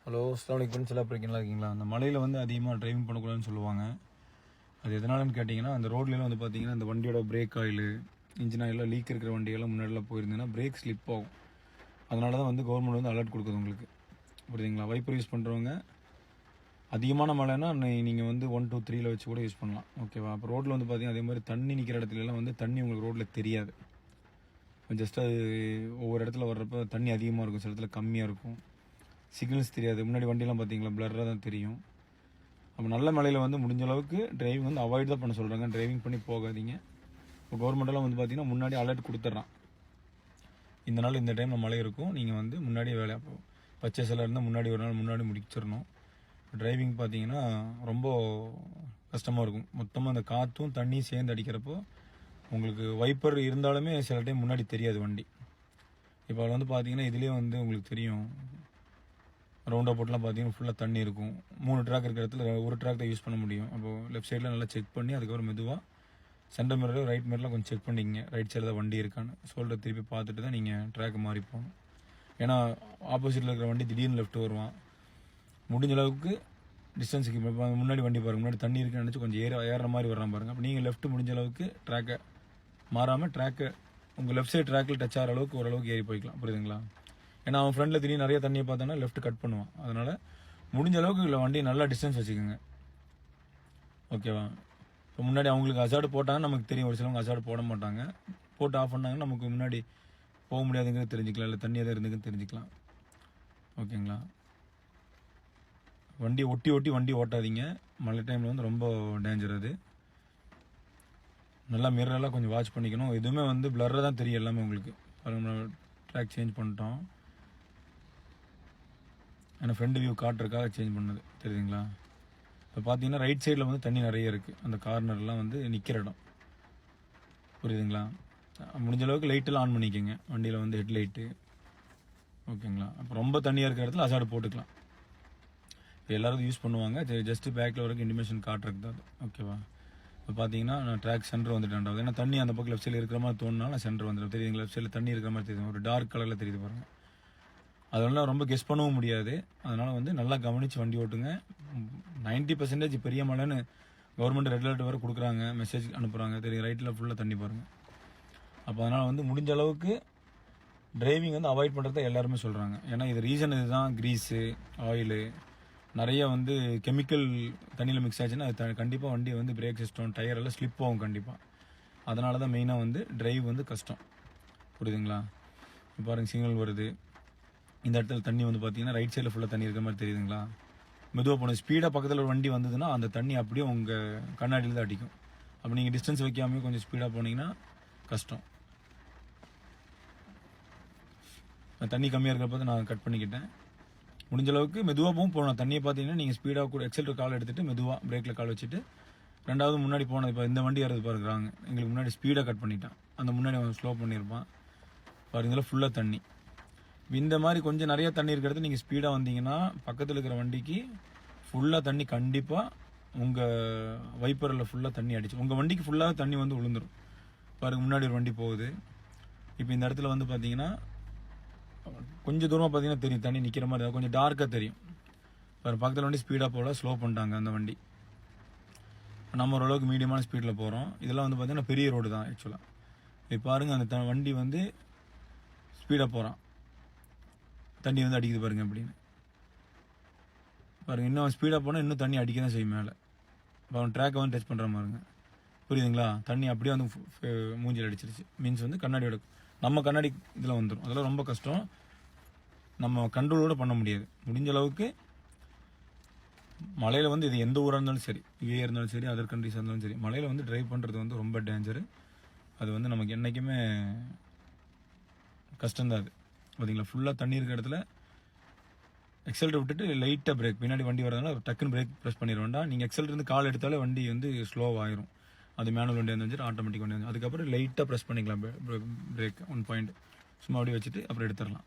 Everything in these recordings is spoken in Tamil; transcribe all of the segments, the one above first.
ஹலோ, அஸ்ஸலாமு அலைக்கும். எல்லாம் இருக்கீங்களா? அந்த மலையில் வந்து அதிகமாக டிரைவிங் பண்ணக்கூடாதுன்னு சொல்லுவாங்க. அது எதனாலன்னு கேட்டிங்கன்னா, அந்த ரோட்லலாம் வந்து பார்த்தீங்கன்னா, அந்த வண்டியோட பிரேக் ஆயிலு, இன்ஜின் ஆயிலெலாம் லீக் இருக்கிற வண்டியெல்லாம் முன்னாடிலாம் போயிருந்ததுன்னா பிரேக் ஸ்லிப் ஆகும். அதனால தான் வந்து கவர்மெண்ட் வந்து அலர்ட் கொடுக்குது உங்களுக்கு. புரியுதுங்களா? வைப்பர் யூஸ் பண்ணுறவங்க அதிகமான மழைனா நீங்கள் வந்து 1 2 3ல வச்சு கூட யூஸ் பண்ணலாம். ஓகேவா? அப்போ ரோட்டில் வந்து பார்த்தீங்கன்னா அதே மாதிரி தண்ணி நிற்கிற இடத்துலலாம் வந்து தண்ணி உங்களுக்கு ரோட்டில் தெரியாது. ஜஸ்ட் அது ஒவ்வொரு இடத்துல வர்றப்போ தண்ணி அதிகமாக இருக்கும், சில இடத்துல கம்மியாக இருக்கும். சிக்னல்ஸ் தெரியாது. முன்னாடி வண்டியெலாம் பார்த்தீங்களா பிளர்ராக தான் தெரியும். அப்போ நல்ல மலையில் வந்து முடிஞ்ச அளவுக்கு டிரைவிங் வந்து அவாய்ட் தான் பண்ண சொல்கிறாங்க. டிரைவிங் பண்ணி போகாதீங்க. இப்போ கவர்மெண்ட்டெல்லாம் வந்து பார்த்தீங்கன்னா முன்னாடி அலர்ட் கொடுத்துட்றான். இந்த நாள் இந்த டைமில் மழை இருக்கும், நீங்கள் வந்து முன்னாடியே வேலையாக போகும். பர்ச்சேஸ் எல்லாம் இருந்தால் முன்னாடி ஒரு நாள் முன்னாடி முடிச்சிடணும். டிரைவிங் பார்த்தீங்கன்னா ரொம்ப கஷ்டமாக இருக்கும். மொத்தமாக அந்த காற்றும் தண்ணியும் சேர்ந்து அடிக்கிறப்போ உங்களுக்கு வைப்பர் இருந்தாலுமே சில டைம் முன்னாடி தெரியாது வண்டி. இப்போ அதில் வந்து பார்த்தீங்கன்னா இதுலேயே வந்து உங்களுக்கு தெரியும், ரவுண்ட் போட்டுலாம் பார்த்தீங்கன்னா ஃபுல்லாக தண்ணி இருக்கும். 3 ட்ராக் இருக்கிற இடத்துல ஒரு ட்ராக் தான் யூஸ் பண்ண முடியும். அப்போது லெஃப்ட் சைடில் நல்லா செக் பண்ணி அதுக்கப்புறம் மெதுவாக சென்டர் மிரர் ரைட் மிரர்லாம் கொஞ்சம் செக் பண்ணிங்க, ரைட் சைடில் தான் வண்டி இருக்கான்னு ஷோல்டர் திருப்பி பார்த்துட்டு தான் நீங்கள் ட்ராக் மாறி போகணும். ஏன்னா ஆப்போசிட்டில் இருக்கிற வண்டி திடீர்னு லெஃப்ட் வருவான். முடிஞ்ச அளவுக்கு டிஸ்டன்ஸுக்கு இப்போ முன்னாடி வண்டி பாருங்கள், முன்னாடி தண்ணி இருக்குன்னு நினச்சி கொஞ்சம் ஏறுற மாதிரி வர்றான் பாருங்கள். அப்போ நீங்கள் லெஃப்ட் முடிஞ்ச அளவுக்கு ட்ராக்கை மாறாமல் ட்ராக்கை உங்கள் லெஃப்ட் சைடு ட்ராக்கில் டச் ஆகிற அளவுக்கு ஓரளவுக்கு ஏறி போய்க்கலாம். புரியுதுங்களா? ஏன்னா அவன் ஃப்ரெண்டில் திடீர்னு நிறைய தண்ணியை பார்த்தானா லெஃப்ட் கட் பண்ணுவான். அதனால் முடிஞ்ச அளவுக்கு இல்லை வண்டியை நல்லா டிஸ்டன்ஸ் வச்சுக்கோங்க. ஓகேவா? இப்போ முன்னாடி அவங்களுக்கு அசாடு போட்டாங்கன்னா நமக்கு தெரியும், ஒரு சிலவங்க அசாடு போட மாட்டாங்க. போட்டு ஆஃப் பண்ணாங்கன்னா நமக்கு முன்னாடி போக முடியாதுங்கிறது தெரிஞ்சுக்கலாம், இல்லை தண்ணி எதாவது இருந்துக்குன்னு தெரிஞ்சுக்கலாம். ஓகேங்களா? வண்டி ஒட்டி ஒட்டி வண்டி ஓட்டாதீங்க. மழை டைமில் வந்து ரொம்ப டேஞ்சர் அது. நல்லா மிரரெல்லாம் கொஞ்சம் வாட்ச் பண்ணிக்கணும். எதுவுமே வந்து பிளர்ராக தான் தெரியும் எல்லாமே உங்களுக்கு. நம்ம ட்ராக் சேஞ்ச் பண்ணிட்டோம், ஏன்னா ஃப்ரண்ட் வியூ காட்டுறதுக்காக சேஞ்ச் பண்ணது, தெரியுதுங்களா? இப்போ பார்த்தீங்கன்னா ரைட் சைடில் வந்து தண்ணி நிறைய இருக்குது, அந்த கார்னர்லாம் வந்து நிற்கிற இடம். புரியுதுங்களா? முடிஞ்ச அளவுக்கு லைட்டெல்லாம் ஆன் பண்ணிக்கோங்க வண்டியில் வந்து ஹெட்லைட்டு. ஓகேங்களா? அப்போ ரொம்ப தண்ணியாக இருக்கிற இடத்துல அசாடு போட்டுக்கலாம். இப்போ எல்லோரும் யூஸ் பண்ணுவாங்க, ஜஸ்ட்டு பேக்கில் வரைக்கும் இன்டிமேஷன் காட்டுறதுக்கு தான் அது. ஓகேவா? இப்போ பார்த்தீங்கன்னா நான் ட்ராக் சென்டர் வந்துட்டேன். ஏன்னா தண்ணி அந்த பக்கம் லெஃப்ட் சைடில் இருக்கிற மாதிரி தோணுனா நான் சென்டர் வந்துடும். தெரியுதுங்களா? லெஃப்ட் சைடில் தண்ணி இருக்கிற மாதிரி தெரியுது, ஒரு டார்க் கலரில் தெரியுது பாருங்கள். அதெல்லாம் ரொம்ப கெஸ் பண்ணவும் முடியாது. அதனால் வந்து நல்லா கவனித்து வண்டி ஓட்டுங்க. 90% பெரிய மழைன்னு கவர்மெண்ட் ரெட் அலர்ட் வேறு கொடுக்குறாங்க, மெசேஜ் அனுப்புகிறாங்க. தெரியும், ரைட்டில் ஃபுல்லாக தண்ணி பாருங்கள். அப்போ அதனால் வந்து முடிஞ்ச அளவுக்கு டிரைவிங் வந்து அவாய்ட் பண்ணுறத எல்லாருமே சொல்கிறாங்க. ஏன்னா இது ரீசன் இதுதான், க்ரீஸு ஆயிலு நிறைய வந்து கெமிக்கல் தண்ணியில் மிக்ஸ் ஆச்சுன்னா அது கண்டிப்பாக வண்டி வந்து பிரேக் சிஸ்டம் டயர் எல்லாம் ஸ்லிப் ஆகும் கண்டிப்பாக. அதனால தான் மெயினாக வந்து டிரைவ் வந்து கஷ்டம். புரியுதுங்களா? இப்போ பாருங்கள், சிக்னல் வருது, இந்த இடத்துல தண்ணி வந்து பார்த்தீங்கன்னா ரைட் சைடில் ஃபுல்லாக தண்ணி இருக்கிற மாதிரி தெரியுதுங்களா? மெதுவாக போகணும். ஸ்பீடாக பக்கத்தில் ஒரு வண்டி வந்ததுன்னா அந்த தண்ணி அப்படியே உங்கள் கண்ணாடியில் தான் அடிக்கும். அப்போ நீங்கள் டிஸ்டன்ஸ் வைக்காமல் கொஞ்சம் ஸ்பீடாக போனீங்கன்னா கஷ்டம். தண்ணி கம்மியாக இருக்கிறப்ப நான் கட் பண்ணிக்கிட்டேன். முடிஞ்ச அளவுக்கு மெதுவாகவும் போகணும். தண்ணியை பார்த்தீங்கன்னா நீங்கள் ஸ்பீடாக கூட எக்ஸல்டர் கால் எடுத்துகிட்டு மெதுவாக பிரேக்கில் கால் வச்சுட்டு, ரெண்டாவது முன்னாடி போனது. இப்போ இந்த வண்டி யாராவது பாருக்குறாங்க, எங்களுக்கு முன்னாடி ஸ்பீடாக கட் பண்ணிட்டான், அந்த முன்னாடி அவன் ஸ்லோ பண்ணியிருப்பான் பாருங்களா, ஃபுல்லாக தண்ணி. இந்த மாதிரி கொஞ்சம் நிறைய தண்ணி இருக்கிறது நீங்கள் ஸ்பீடாக வந்தீங்கன்னா பக்கத்தில் இருக்கிற வண்டிக்கு ஃபுல்லாக தண்ணி கண்டிப்பாக உங்கள் வைப்பரில் ஃபுல்லாக தண்ணி அடிச்சு உங்கள் வண்டிக்கு ஃபுல்லாக தண்ணி வந்து விழுந்துடும். பாருங்கள், முன்னாடி ஒரு வண்டி போகுது. இப்போ இந்த இடத்துல வந்து பார்த்தீங்கன்னா கொஞ்சம் தூரமாக பார்த்தீங்கன்னா தெரியும் தண்ணி நிற்கிற மாதிரி, கொஞ்சம் டார்க்காக தெரியும். பாருங்கள், பக்கத்தில் வண்டி ஸ்பீடாக போகல, ஸ்லோ பண்ணிட்டாங்க அந்த வண்டி. நம்ம ஓரளவுக்கு மீடியமான ஸ்பீடில் போகிறோம். இதெல்லாம் வந்து பார்த்தீங்கன்னா பெரிய ரோடு தான் ஆக்சுவலாக. இப்போ பாருங்கள், அந்த வண்டி வந்து ஸ்பீடாக போகிறான், தண்ணி வந்து அடிக்குது பாருங்க அப்படின்னு. பாருங்கள், இன்னும் ஸ்பீடாக போனால் இன்னும் தண்ணி அடிக்க தான் செய்யும் மேலே. இப்போ அவன் ட்ராக்கை வந்து டச் பண்ணுற மாதிரிங்க. புரியுதுங்களா? தண்ணி அப்படியே வந்து மூஞ்சில் அடிச்சிருச்சு. மீன்ஸ் வந்து கண்ணாடியோட நம்ம கண்ணாடி இதில் வந்துடும். அதெல்லாம் ரொம்ப கஷ்டம், நம்ம கண்ட்ரோலோடு பண்ண முடியாது. முடிஞ்ச அளவுக்கு மலையில் வந்து இது எந்த ஊராக இருந்தாலும் சரி, யூஏ இருந்தாலும் சரி, அதர் கண்ட்ரிஸாக இருந்தாலும் சரி, மலையில் வந்து ட்ரைவ் பண்ணுறது வந்து ரொம்ப டேஞ்சரு. அது வந்து நமக்கு என்றைக்குமே கஷ்டம்தான் அது. பார்த்தீங்களா, ஃபுல்லாக தண்ணி இருக்கிற இடத்துல எக்ஸல்டர் விட்டுட்டு லைட்டாக பிரேக், பின்னாடி வண்டி வரதுனால டக்குன்னு பிரேக் ப்ரெஸ் பண்ணிட வேண்டாம். நீங்கள் எக்ஸல்டர் இருந்து கால் எடுத்தாலே வண்டி வந்து ஸ்லோவாகிடும். அது மேனுவல் வண்டி வந்து ஆட்டோமேட்டிக் வண்டி வந்து அதுக்கப்புறம் லைட்டாக ப்ரெஸ் பண்ணிக்கலாம் பிரேக் 1 பாயிண்ட் சும்மா அப்படியே வச்சுட்டு அப்புறம் எடுத்துடலாம்.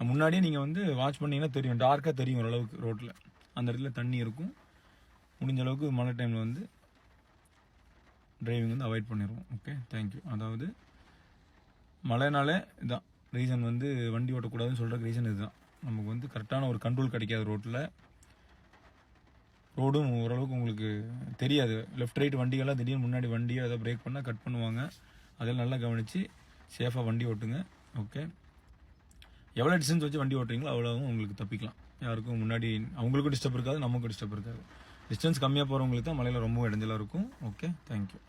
முன்னாடியே நீங்கள் வந்து வாட்ச் பண்ணிங்கன்னா தெரியும், டார்க்காக தெரியும் ஓரளவுக்கு ரோட்டில், அந்த இடத்துல தண்ணி இருக்கும். முடிஞ்ச அளவுக்கு மழை டைமில் வந்து டிரைவிங் வந்து அவாய்ட் பண்ணிடுவோம். Okay, thank you. அதாவது மழைனாலே இதுதான் ரீசன், வந்து வண்டி ஓட்டக்கூடாதுன்னு சொல்கிற ரீசன் இதுதான். நமக்கு வந்து கரெக்டான ஒரு கண்ட்ரோல் கிடைக்காது ரோட்டில். ரோடும் ஓரளவுக்கு உங்களுக்கு தெரியாது. லெஃப்ட் ரைட் வண்டிகள்லாம் திடீர்னு முன்னாடி வண்டியோ ஏதோ பிரேக் பண்ணால் கட் பண்ணுவாங்க. அதெல்லாம் நல்லா கவனித்து சேஃபாக வண்டி ஓட்டுங்க. ஓகே, எவ்வளோ டிஸ்டன்ஸ் வச்சு வண்டி ஓட்டுறீங்களோ அவ்வளோவும் உங்களுக்கு தப்பிக்கலாம். யாருக்கும் முன்னாடி அவங்களுக்கும் டிஸ்டர்ப் இருக்காது, நமக்கும் டிஸ்டர்ப் இருக்காது. டிஸ்டன்ஸ் கம்மியாக போகிறவங்களுக்கு தான் மலையில் ரொம்ப இடைஞ்சலாக இருக்கும். Okay, thank you.